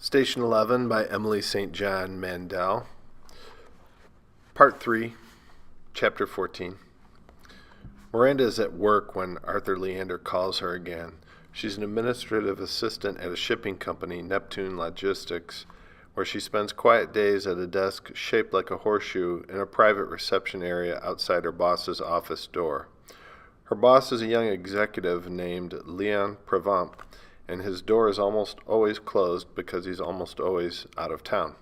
Station 11 by Emily St. John Mandel. Part 3, Chapter 14. Miranda is at work when Arthur Leander calls her again. She's an administrative assistant at a shipping company, Neptune Logistics, where she spends quiet days at a desk shaped like a horseshoe in a private reception area outside her boss's office door. Her boss is a young executive named Leon Prevent, and his door is almost always closed because he's almost always out of town.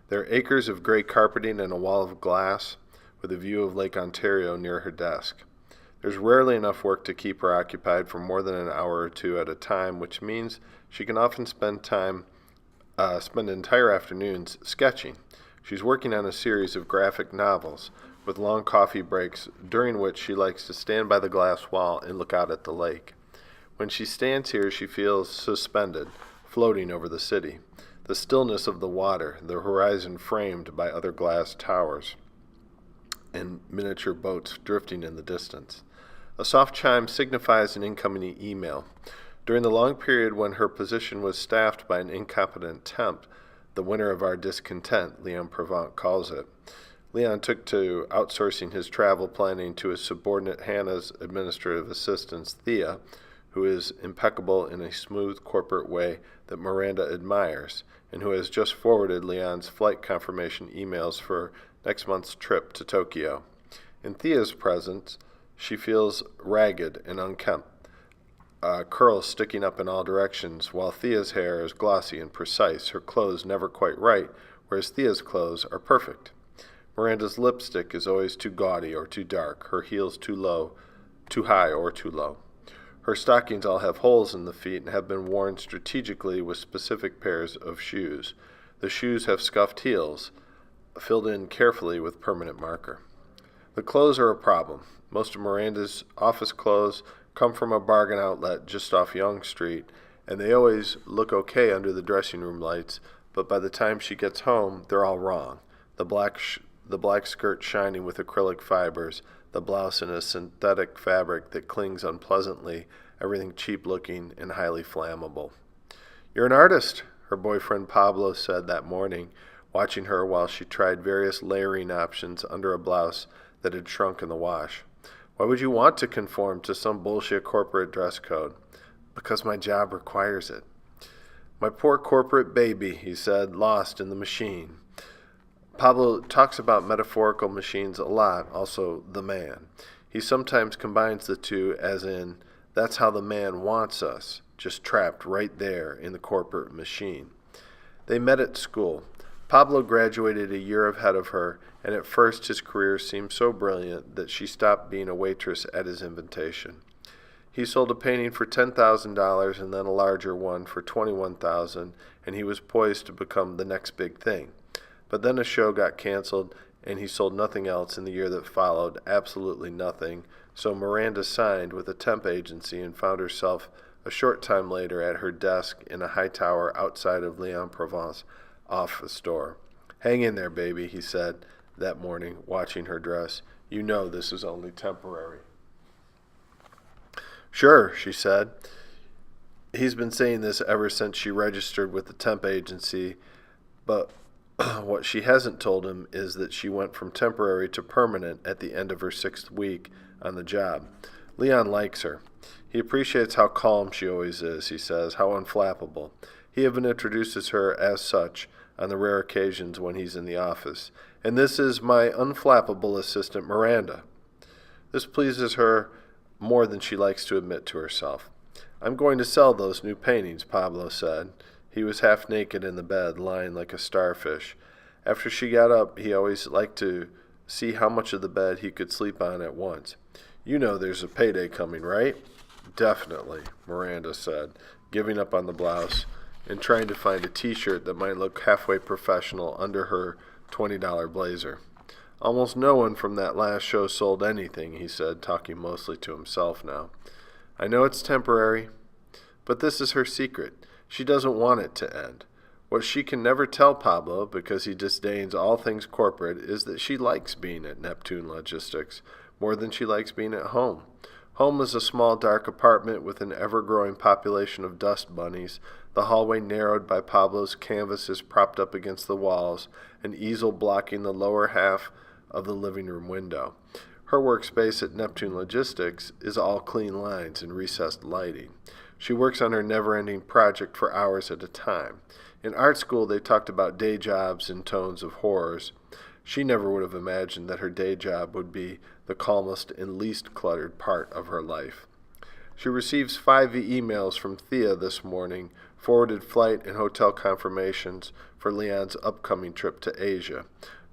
There are acres of gray carpeting and a wall of glass with a view of Lake Ontario near her desk. There's rarely enough work to keep her occupied for more than an hour or two at a time, which means she can often spend entire afternoons sketching. She's working on a series of graphic novels with long coffee breaks during which she likes to stand by the glass wall and look out at the lake. When she stands here, she feels suspended, floating over the city, the stillness of the water, the horizon framed by other glass towers, and miniature boats drifting in the distance. A soft chime signifies an incoming email. During the long period when her position was staffed by an incompetent temp, the winter of our discontent, Leon Prevent calls it, Leon took to outsourcing his travel planning to his subordinate Hannah's administrative assistant, Thea, who is impeccable in a smooth corporate way that Miranda admires, and who has just forwarded Leon's flight confirmation emails for next month's trip to Tokyo. In Thea's presence, she feels ragged and unkempt, curls sticking up in all directions, while Thea's hair is glossy and precise, her clothes never quite right, whereas Thea's clothes are perfect. Miranda's lipstick is always too gaudy or too dark, her heels too high or too low. Her stockings all have holes in the feet and have been worn strategically with specific pairs of shoes. The shoes have scuffed heels, filled in carefully with permanent marker. The clothes are a problem. Most of Miranda's office clothes come from a bargain outlet just off Yonge Street, and they always look okay under the dressing room lights, but by the time she gets home, they're all wrong. The black skirt shining with acrylic fibers, the blouse in a synthetic fabric that clings unpleasantly, everything cheap-looking and highly flammable. "You're an artist," her boyfriend Pablo said that morning, watching her while she tried various layering options under a blouse that had shrunk in the wash. "Why would you want to conform to some bullshit corporate dress code?" "Because my job requires it." "My poor corporate baby," he said, lost in the machine. Pablo talks about metaphorical machines a lot, also the man. He sometimes combines the two as in, that's how the man wants us, just trapped right there in the corporate machine. They met at school. Pablo graduated a year ahead of her, and at first his career seemed so brilliant that she stopped being a waitress at his invitation. He sold a painting for $10,000 and then a larger one for $21,000, and he was poised to become the next big thing. But then a show got canceled, and he sold nothing else in the year that followed, absolutely nothing, so Miranda signed with a temp agency and found herself a short time later at her desk in a high tower outside of Leon Prevent's office door. "Hang in there, baby," he said that morning, watching her dress. "You know this is only temporary." "Sure," she said. He's been saying this ever since she registered with the temp agency, but what she hasn't told him is that she went from temporary to permanent at the end of her 6th week on the job. Leon likes her. He appreciates how calm she always is, he says, how unflappable. He even introduces her as such on the rare occasions when he's in the office. "And this is my unflappable assistant, Miranda." This pleases her more than she likes to admit to herself. "I'm going to sell those new paintings," Pablo said. He was half naked in the bed, lying like a starfish. After she got up, he always liked to see how much of the bed he could sleep on at once. "You know there's a payday coming, right?" "Definitely," Miranda said, giving up on the blouse and trying to find a t-shirt that might look halfway professional under her $20 blazer. "Almost no one from that last show sold anything," he said, talking mostly to himself now. "I know it's temporary, but this is her secret. She doesn't want it to end. What she can never tell Pablo, because he disdains all things corporate, is that she likes being at Neptune Logistics more than she likes being at home. Home is a small, dark apartment with an ever-growing population of dust bunnies, the hallway narrowed by Pablo's canvases propped up against the walls, an easel blocking the lower half of the living room window. Her workspace at Neptune Logistics is all clean lines and recessed lighting. She works on her never-ending project for hours at a time. In art school, they talked about day jobs in tones of horrors. She never would have imagined that her day job would be the calmest and least cluttered part of her life. She receives 5 emails from Thea this morning, forwarded flight and hotel confirmations for Leon's upcoming trip to Asia.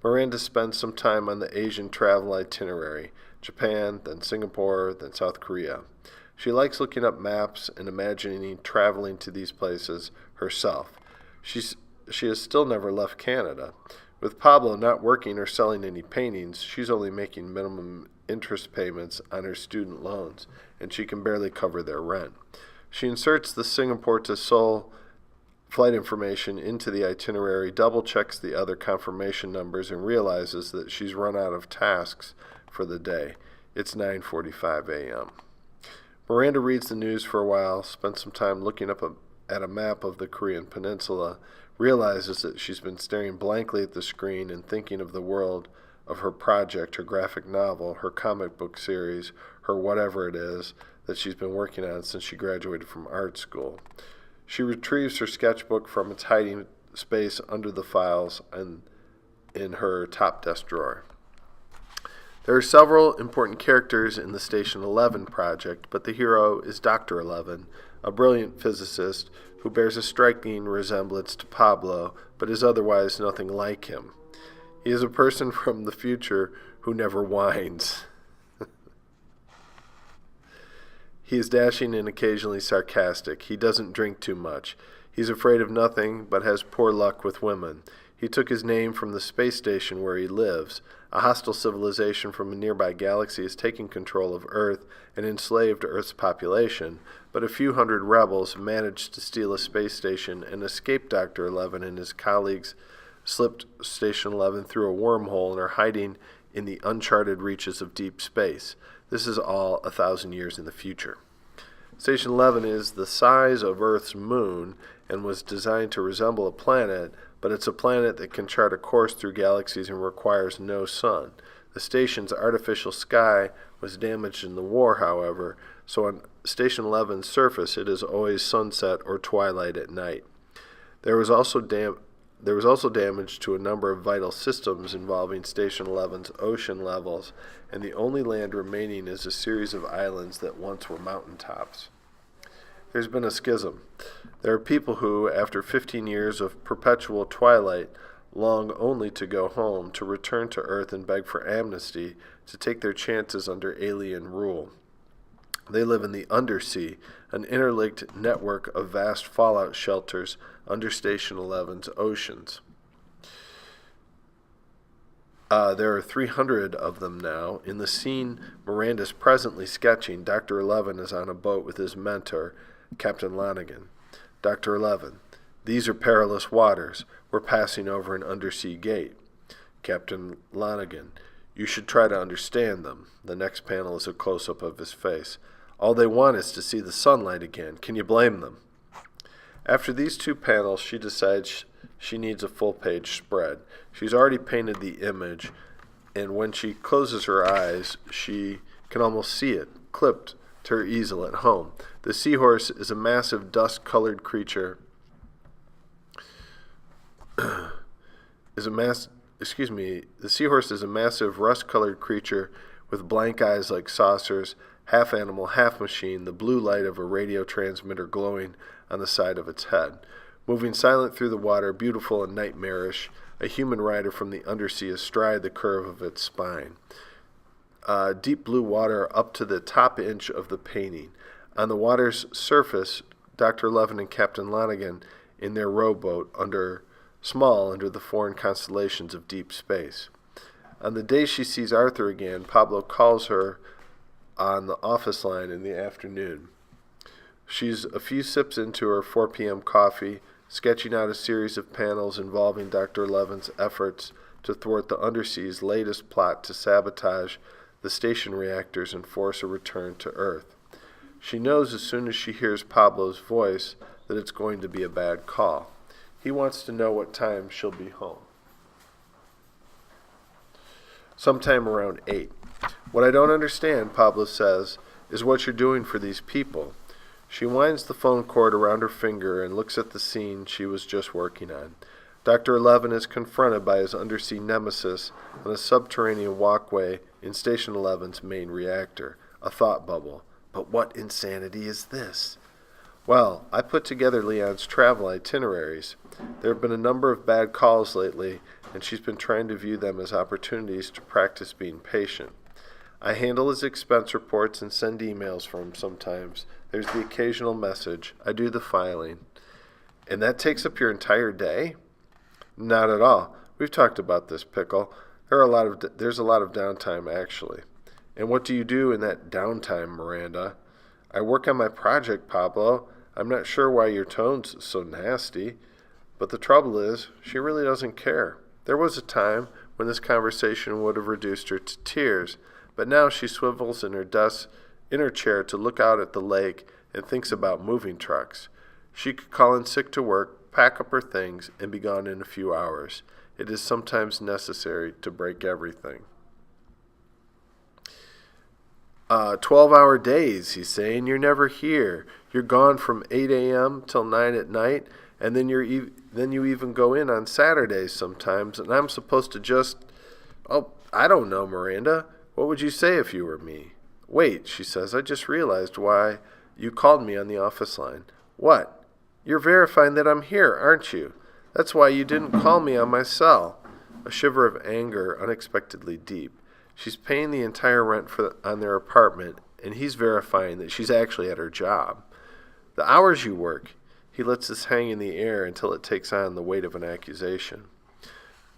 Miranda spends some time on the Asian travel itinerary, Japan, then Singapore, then South Korea. She likes looking up maps and imagining traveling to these places herself. She has still never left Canada. With Pablo not working or selling any paintings, she's only making minimum interest payments on her student loans, and she can barely cover their rent. She inserts the Singapore to Seoul flight information into the itinerary, double-checks the other confirmation numbers, and realizes that she's run out of tasks for the day. It's 9:45 a.m. Miranda reads the news for a while, spends some time looking up at a map of the Korean peninsula, realizes that she's been staring blankly at the screen and thinking of the world of her project, her graphic novel, her comic book series, her whatever it is that she's been working on since she graduated from art school. She retrieves her sketchbook from its hiding space under the files and in her top desk drawer. There are several important characters in the Station 11 project, but the hero is Dr. 11, a brilliant physicist who bears a striking resemblance to Pablo, but is otherwise nothing like him. He is a person from the future who never whines. He is dashing and occasionally sarcastic. He doesn't drink too much. He's afraid of nothing, but has poor luck with women. He took his name from the space station where he lives. A hostile civilization from a nearby galaxy has taken control of Earth and enslaved Earth's population, but a few hundred rebels managed to steal a space station and escape Dr. 11 and his colleagues slipped Station 11 through a wormhole and are hiding in the uncharted reaches of deep space. This is all 1,000 years in the future. Station 11 is the size of Earth's moon and was designed to resemble a planet, but it's a planet that can chart a course through galaxies and requires no sun. The station's artificial sky was damaged in the war, however, so on Station 11's surface it is always sunset or twilight at night. There was also damage to a number of vital systems involving Station 11's ocean levels, and the only land remaining is a series of islands that once were mountaintops. There's been a schism. There are people who, after 15 years of perpetual twilight, long only to go home, to return to Earth and beg for amnesty, to take their chances under alien rule. They live in the undersea, an interlinked network of vast fallout shelters under Station 11's oceans. There are 300 of them now. In the scene Miranda's presently sketching, Dr. 11 is on a boat with his mentor, Captain Lonigan. Dr. 11, these are perilous waters. We're passing over an undersea gate. Captain Lonigan, you should try to understand them. The next panel is a close-up of his face. All they want is to see the sunlight again. Can you blame them? After these 2 panels, she decides she needs a full-page spread. She's already painted the image, and when she closes her eyes, she can almost see it, clipped to her easel at home. The seahorse is a massive dust-colored creature. The seahorse is a massive rust-colored creature with blank eyes like saucers, half animal, half machine, the blue light of a radio transmitter glowing on the side of its head. Moving silent through the water, beautiful and nightmarish, a human rider from the undersea astride the curve of its spine. Deep blue water up to the top inch of the painting. On the water's surface, Dr. 11 and Captain Lonigan in their rowboat under the foreign constellations of deep space. On the day she sees Arthur again, Pablo calls her on the office line in the afternoon. She's a few sips into her 4 p.m. coffee, sketching out a series of panels involving Dr. 11's efforts to thwart the undersea's latest plot to sabotage the station reactors and force a return to Earth. She knows as soon as she hears Pablo's voice that it's going to be a bad call. He wants to know what time she'll be home. Sometime around 8. What I don't understand, Pablo says, is what you're doing for these people. She winds the phone cord around her finger and looks at the scene she was just working on. Dr. 11 is confronted by his undersea nemesis on a subterranean walkway in Station 11's main reactor, a thought bubble. But what insanity is this? Well, I put together Leon's travel itineraries. There have been a number of bad calls lately, and she's been trying to view them as opportunities to practice being patient. I handle his expense reports and send emails for him sometimes. There's the occasional message. I do the filing. And that takes up your entire day? Not at all. We've talked about this, Pickle. There's a lot of downtime, actually. And what do you do in that downtime, Miranda? I work on my project, Pablo. I'm not sure why your tone's so nasty. But the trouble is, she really doesn't care. There was a time when this conversation would have reduced her to tears, but now she swivels in her chair to look out at the lake and thinks about moving trucks. She could call in sick to work, pack up her things, and be gone in a few hours. It is sometimes necessary to break everything. 12-hour days, he's saying. You're never here. You're gone from 8 a.m. till 9 at night, and then you even go in on Saturdays sometimes, and I'm supposed to just... Oh, I don't know, Miranda. What would you say if you were me? Wait, she says, I just realized why you called me on the office line. What? You're verifying that I'm here, aren't you? That's why you didn't call me on my cell. A shiver of anger unexpectedly deep. She's paying the entire rent on their apartment, and he's verifying that she's actually at her job. The hours you work. He lets this hang in the air until it takes on the weight of an accusation.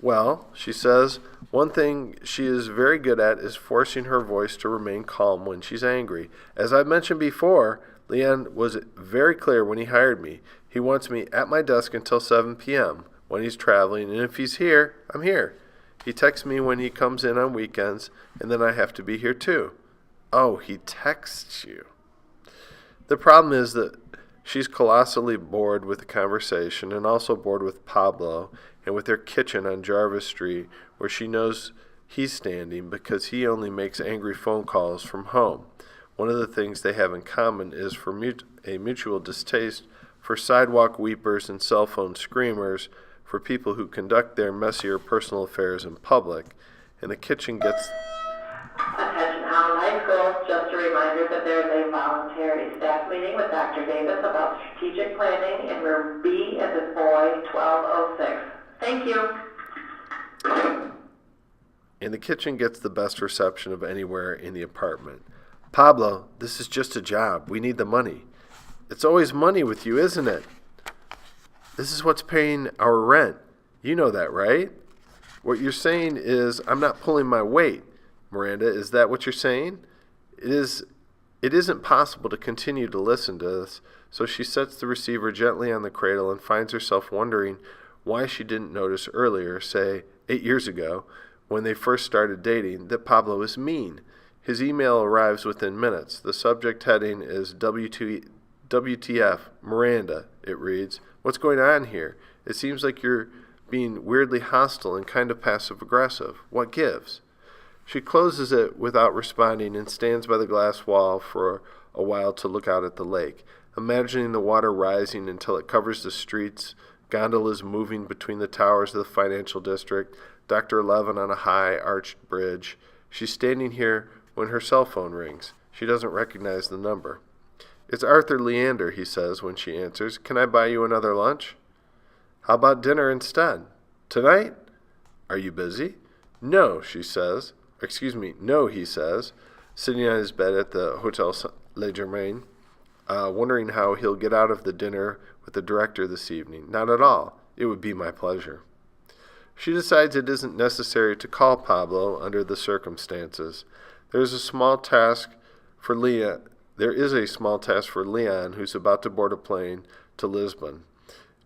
Well, she says, one thing she is very good at is forcing her voice to remain calm when she's angry. As I've mentioned before, Leon was very clear when he hired me. He wants me at my desk until 7 p.m. when he's traveling, and if he's here, I'm here. He texts me when he comes in on weekends, and then I have to be here too. Oh, he texts you. The problem is that she's colossally bored with the conversation and also bored with Pablo and with their kitchen on Jarvis Street where she knows he's standing because he only makes angry phone calls from home. One of the things they have in common is for a mutual distaste for sidewalk weepers and cell phone screamers, for people who conduct their messier personal affairs in public, and the kitchen gets... Attention all high schools, just a reminder that there is a voluntary staff meeting with Dr. Davis about strategic planning in room B as in boy 1206. Thank you. And the kitchen gets the best reception of anywhere in the apartment. Pablo, this is just a job. We need the money. It's always money with you, isn't it? This is what's paying our rent. You know that, right? What you're saying is I'm not pulling my weight. Miranda, is that what you're saying? It isn't possible to continue to listen to this, so she sets the receiver gently on the cradle and finds herself wondering why she didn't notice earlier, say 8 years ago, when they first started dating, that Pablo is mean. His email arrives within minutes. The subject heading is WTF, Miranda, it reads. What's going on here? It seems like you're being weirdly hostile and kind of passive-aggressive. What gives? She closes it without responding and stands by the glass wall for a while to look out at the lake, imagining the water rising until it covers the streets, gondolas moving between the towers of the financial district, Dr. 11 on a high, arched bridge. She's standing here when her cell phone rings. She doesn't recognize the number. It's Arthur Leander, he says when she answers. Can I buy you another lunch? How about dinner instead? Tonight? Are you busy? No, she says. No, he says, sitting on his bed at the Hotel Le Germain, wondering how he'll get out of the dinner with the director this evening. Not at all. It would be my pleasure. She decides it isn't necessary to call Pablo under the circumstances. There is a small task for Leon, who's about to board a plane to Lisbon.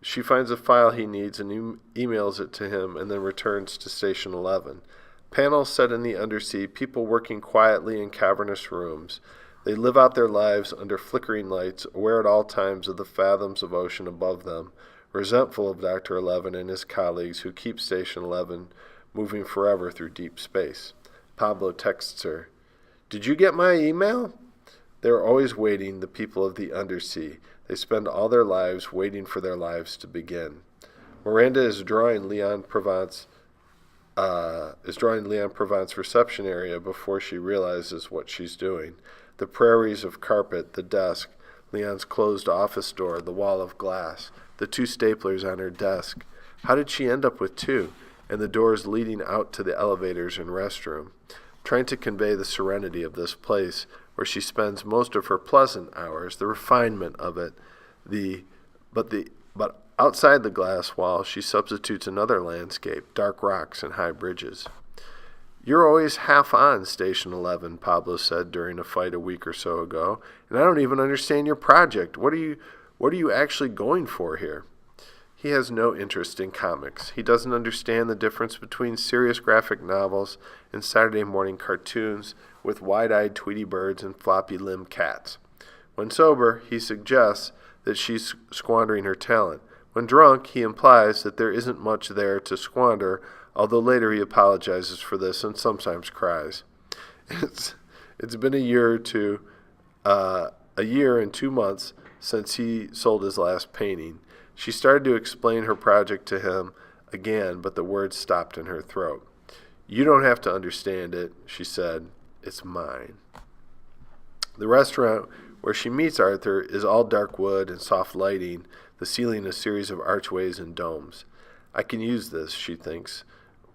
She finds a file he needs and emails it to him and then returns to Station 11. Panels set in the undersea, people working quietly in cavernous rooms. They live out their lives under flickering lights, aware at all times of the fathoms of ocean above them, resentful of Dr. 11 and his colleagues who keep Station 11 moving forever through deep space. Pablo texts her, "Did you get my email?" They are always waiting, the people of the undersea. They spend all their lives waiting for their lives to begin. Miranda is drawing Leon Provence reception area before she realizes what she's doing. The prairies of carpet, the desk, Leon's closed office door, the wall of glass, the two staplers on her desk. How did she end up with two? And the doors leading out to the elevators and restroom. Trying to convey the serenity of this place where she spends most of her pleasant hours, the refinement of it, but outside the glass wall she substitutes another landscape, dark rocks and high bridges. "You're always half on Station 11, Pablo said during a fight a week or so ago, "and I don't even understand your project. What are you actually going for here?" He has no interest in comics. He doesn't understand the difference between serious graphic novels and Saturday morning cartoons with wide-eyed Tweety birds and floppy-limbed cats. When sober, he suggests that she's squandering her talent. When drunk, he implies that there isn't much there to squander, although later he apologizes for this and sometimes cries. It's been a year and 2 months since he sold his last painting. She started to explain her project to him again, but the words stopped in her throat. "You don't have to understand it," she said. "It's mine." The restaurant where she meets Arthur is all dark wood and soft lighting, the ceiling a series of archways and domes. "I can use this," she thinks,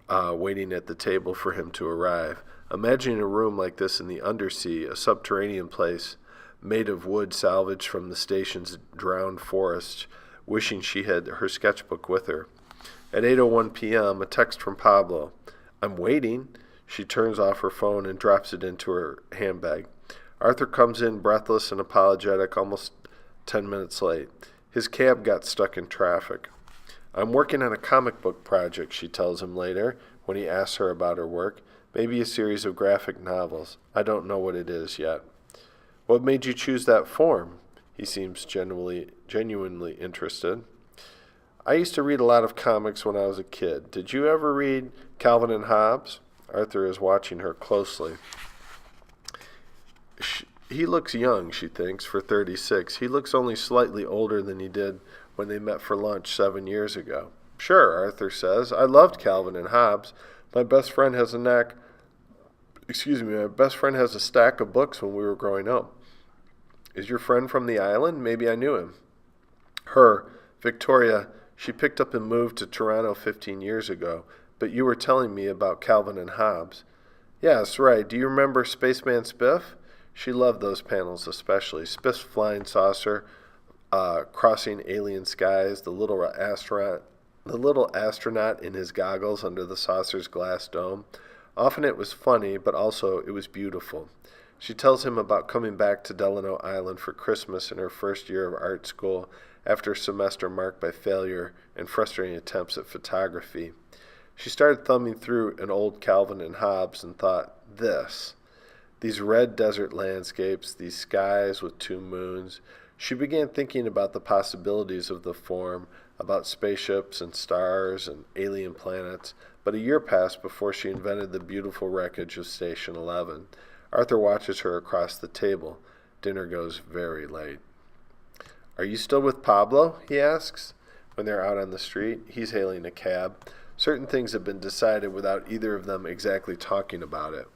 waiting at the table for him to arrive. Imagining a room like this in the undersea, a subterranean place made of wood salvaged from the station's drowned forest, wishing she had her sketchbook with her. At 8:01 p.m., a text from Pablo. "I'm waiting." She turns off her phone and drops it into her handbag. Arthur comes in breathless and apologetic, almost 10 minutes late. His cab got stuck in traffic. "I'm working on a comic book project," she tells him later, when he asks her about her work. "Maybe a series of graphic novels. I don't know what it is yet." "What made you choose that form?" He seems genuinely interested. "I used to read a lot of comics when I was a kid. Did you ever read Calvin and Hobbes?" Arthur is watching her closely. He looks young, she thinks, for 36. He looks only slightly older than he did when they met for lunch 7 years ago. "Sure," Arthur says. "I loved Calvin and Hobbes. My best friend has a stack of books when we were growing up." "Is your friend from the island? Maybe I knew him." Victoria, she picked up and moved to Toronto 15 years ago, but you were telling me about Calvin and Hobbes." "Yes, right. Do you remember Spaceman Spiff?" She loved those panels especially. Spiff's flying saucer, crossing alien skies, the little astronaut in his goggles under the saucer's glass dome. Often it was funny, but also it was beautiful. She tells him about coming back to Delano Island for Christmas in her first year of art school, after a semester marked by failure and frustrating attempts at photography. She started thumbing through an old Calvin and Hobbes and thought, these red desert landscapes, these skies with 2 moons. She began thinking about the possibilities of the form, about spaceships and stars and alien planets, but a year passed before she invented the beautiful wreckage of Station 11. Arthur watches her across the table. Dinner goes very late. "Are you still with Pablo?" he asks. When they're out on the street, he's hailing a cab. Certain things have been decided without either of them exactly talking about it.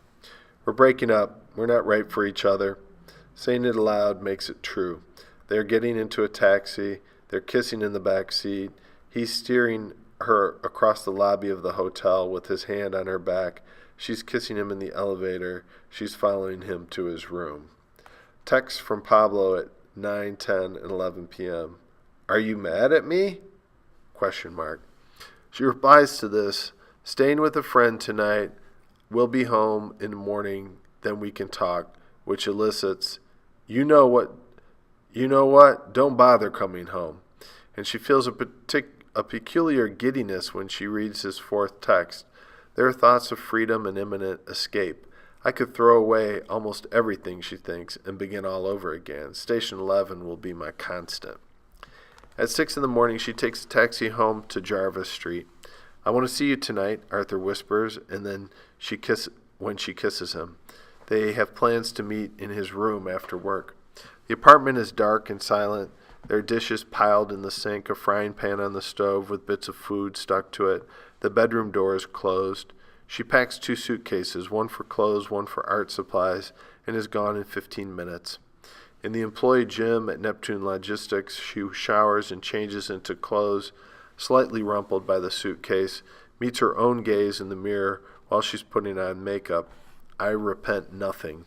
"We're breaking up. We're not right for each other." Saying it aloud makes it true. They are getting into a taxi. They're kissing in the back seat. He's steering her across the lobby of the hotel with his hand on her back. She's kissing him in the elevator. She's following him to his room. Text from Pablo at 9, 10, and 11 p.m. "Are you mad at me?" ? She replies to this, "Staying with a friend tonight. We'll be home in the morning, then we can talk," which elicits, You know what? Don't bother coming home." And she feels a peculiar giddiness when she reads his fourth text. There are thoughts of freedom and imminent escape. I could throw away almost everything, she thinks, and begin all over again. Station 11 will be my constant. At 6 in the morning, she takes a taxi home to Jarvis Street. I want to see you tonight, Arthur whispers, and then when she kisses him. They have plans to meet in his room after work. The apartment is dark and silent. There are dishes piled in the sink, a frying pan on the stove with bits of food stuck to it. The bedroom door is closed. She packs 2 suitcases, one for clothes, one for art supplies, and is gone in 15 minutes. In the employee gym at Neptune Logistics, she showers and changes into clothes, slightly rumpled by the suitcase, meets her own gaze in the mirror while she's putting on makeup. I repent nothing.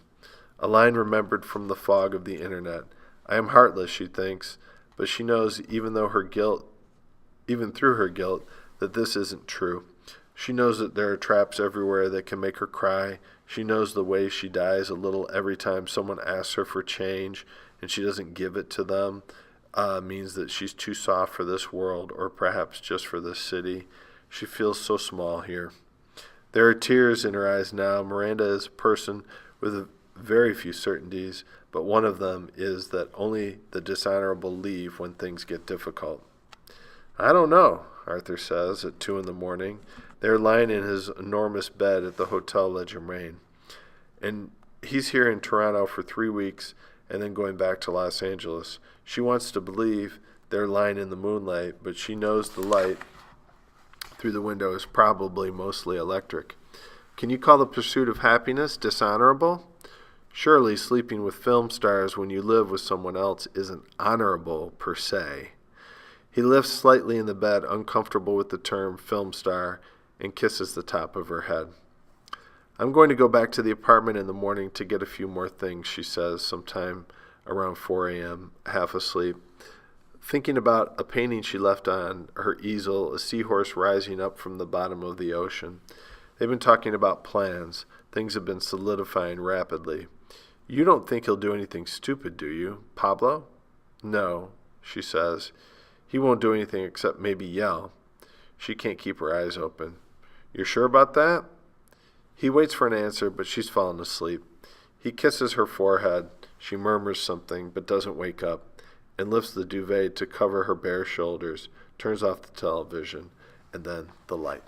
A line remembered from the fog of the internet. I am heartless, she thinks, but she knows even through her guilt, that this isn't true. She knows that there are traps everywhere that can make her cry. She knows the way she dies a little every time someone asks her for change and she doesn't give it to them means that she's too soft for this world, or perhaps just for this city. She feels so small here. There are tears in her eyes now. Miranda is a person with very few certainties, but one of them is that only the dishonorable leave when things get difficult. I don't know, Arthur says at 2 in the morning. They're lying in his enormous bed at the Hotel Le Germain. And he's here in Toronto for 3 weeks and then going back to Los Angeles. She wants to believe they're lying in the moonlight, but she knows the light through the window is probably mostly electric. Can you call the pursuit of happiness dishonorable? Surely sleeping with film stars when you live with someone else isn't honorable per se. He lifts slightly in the bed, uncomfortable with the term film star, and kisses the top of her head. I'm going to go back to the apartment in the morning to get a few more things, she says, sometime around 4 a.m., half asleep, thinking about a painting she left on her easel, a seahorse rising up from the bottom of the ocean. They've been talking about plans. Things have been solidifying rapidly. You don't think he'll do anything stupid, do you, Pablo? No, she says. He won't do anything except maybe yell. She can't keep her eyes open. You're sure about that? He waits for an answer, but she's fallen asleep. He kisses her forehead. She murmurs something, but doesn't wake up, and lifts the duvet to cover her bare shoulders, turns off the television, and then the light.